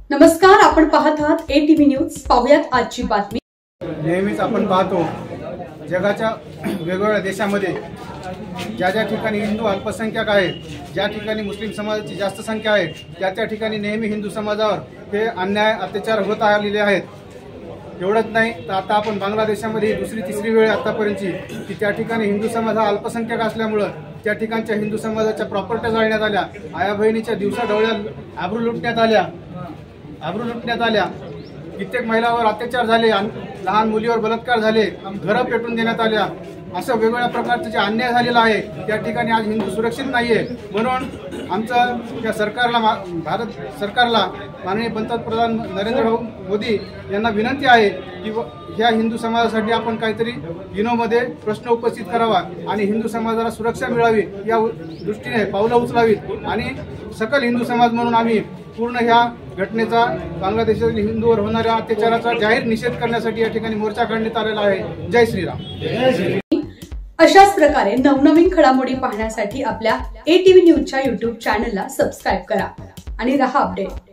नमस्कार, आपण पाहत आहात ATV न्यूज। पाहूयात आजची बातमी। नेहमीच आपण पाहतो जगाच्या वेगवेगळ्या देशांमध्ये ज्या ठिकाणी हिंदू अल्पसंख्याक आहेत, ज्या ठिकाणी मुस्लिम समाजाची जास्त संख्या आहे, त्या ठिकाणी नेहमी हिंदू समाजावर हे अन्याय अत्याचार होत आलेले आहेत। एवढंच नाही तर आता आपण बांगलादेशामध्ये दुसरी तिसरी वेळ आतापर्यंतची की त्या ठिकाणी हिंदू समाज हा अल्पसंख्याक असल्यामुळे त्या ठिकाणच्या हिंदू समाजाच्या प्रॉपर्ट्या जाळण्यात आल्या, आया बहिणीच्या दिवसाढवळ्या आबरू लुटण्यात आल्या, कित्येक महिलांवर अत्याचार झाले, लहान मुलीवर बलात्कार झाले, घरं पेटून देण्यात आल्या। असं वेगवेगळ्या प्रकारचे जे अन्याय झालेला आहे त्या ठिकाणी आज हिंदू सुरक्षित नाहीये। म्हणून आमचं त्या सरकारला, भारत सरकारला, माननीय पंतप्रधान नरेंद्र मोदी यांना विनंती आहे की ह्या हिंदू समाजासाठी आपण काहीतरी मध्ये प्रश्न उपस्थित करावा आणि हिंदू समाजाला सुरक्षा मिळावी या दृष्टीने पावलं उचलावीत। आणि सकल हिंदू समाज म्हणून आम्ही पूर्ण ह्या घटनेचा, बांगलादेशातील हिंदूवर होणाऱ्या अत्याचाराचा जाहीर निषेध करण्यासाठी या ठिकाणी मोर्चा काढण्यात आलेला आहे। जय श्रीराम। अशाच प्रकारे नवनवीन घडामोडी पाहण्यासाठी आपल्या ATV न्यूजच्या YouTube चॅनलला सबस्क्राइब करा आणि रहा अपडेट।